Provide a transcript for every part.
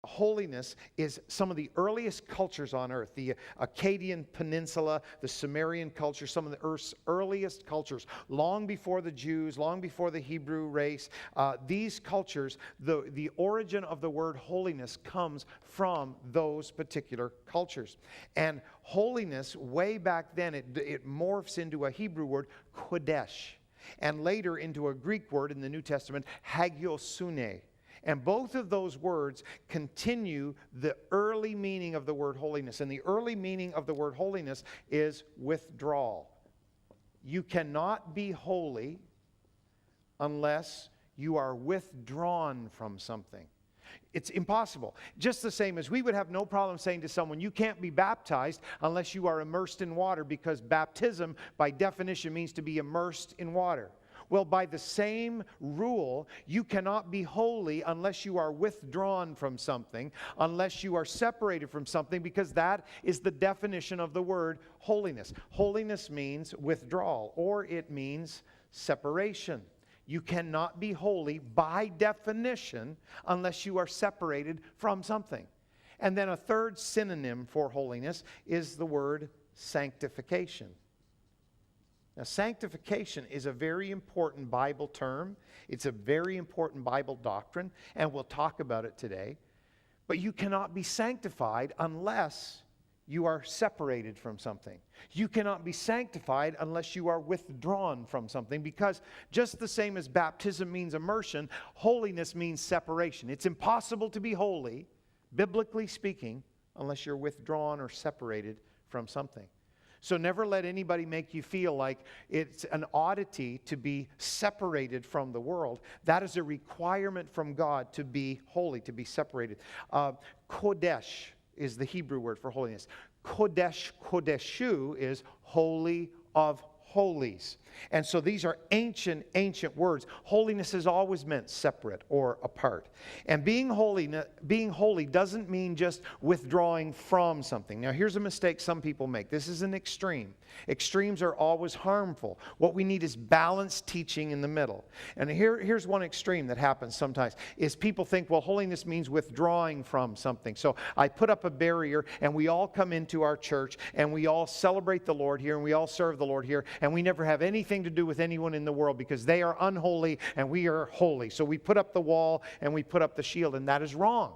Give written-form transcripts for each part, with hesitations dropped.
Holiness is some of the earliest cultures on earth. The Akkadian Peninsula, the Sumerian culture, some of the earth's earliest cultures, long before the Jews, long before the Hebrew race. These cultures, the origin of the word holiness comes from those particular cultures. And holiness, way back then, it morphs into a Hebrew word, kodesh, and later into a Greek word in the New Testament, hagiosune. And both of those words continue the early meaning of the word holiness. And the early meaning of the word holiness is withdrawal. You cannot be holy unless you are withdrawn from something. It's impossible. Just the same as we would have no problem saying to someone, you can't be baptized unless you are immersed in water, because baptism, by definition, means to be immersed in water. Well, by the same rule, you cannot be holy unless you are withdrawn from something, unless you are separated from something, because that is the definition of the word holiness. Holiness means withdrawal, or it means separation. You cannot be holy by definition unless you are separated from something. And then a third synonym for holiness is the word sanctification. Now, sanctification is a very important Bible term. It's a very important Bible doctrine, and we'll talk about it today. But you cannot be sanctified unless you are separated from something. You cannot be sanctified unless you are withdrawn from something, because just the same as baptism means immersion, holiness means separation. It's impossible to be holy, biblically speaking, unless you're withdrawn or separated from something. So never let anybody make you feel like it's an oddity to be separated from the world. That is a requirement from God to be holy, to be separated. Kodesh is the Hebrew word for holiness. Kodesh, Kodeshu is holy of holies. And so these are ancient words. Holiness has always meant separate or apart. And being holy doesn't mean just withdrawing from something. Now, here's a mistake some people make. This is an extreme. Extremes are always harmful. What we need is balanced teaching in the middle. And here's one extreme that happens sometimes, is people think, well, holiness means withdrawing from something. So I put up a barrier, and we all come into our church, and we all celebrate the Lord here, and we all serve the Lord here, and we never have anything to do with anyone in the world because they are unholy and we are holy. So we put up the wall and we put up the shield, and that is wrong.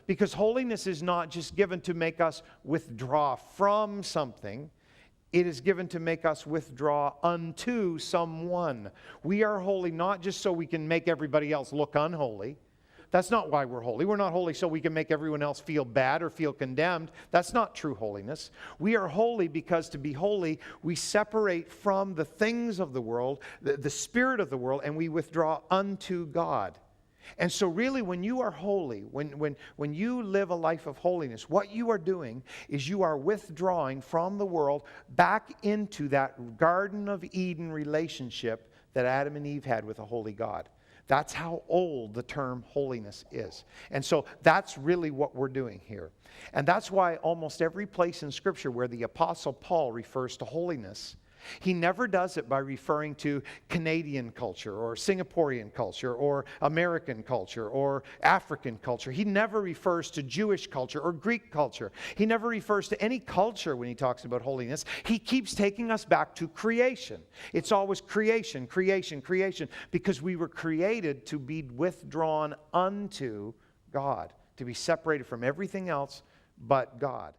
Because holiness is not just given to make us withdraw from something. It is given to make us withdraw unto someone. We are holy not just so we can make everybody else look unholy. That's not why we're holy. We're not holy so we can make everyone else feel bad or feel condemned. That's not true holiness. We are holy because to be holy, we separate from the things of the world, the spirit of the world, and we withdraw unto God. And so really when you are holy, when you live a life of holiness, what you are doing is you are withdrawing from the world back into that Garden of Eden relationship that Adam and Eve had with a holy God. That's how old the term holiness is. And so that's really what we're doing here. And that's why almost every place in Scripture where the Apostle Paul refers to holiness, he never does it by referring to Canadian culture or Singaporean culture or American culture or African culture. He never refers to Jewish culture or Greek culture. He never refers to any culture when he talks about holiness. He keeps taking us back to creation. It's always creation, creation, creation, because we were created to be withdrawn unto God, to be separated from everything else but God.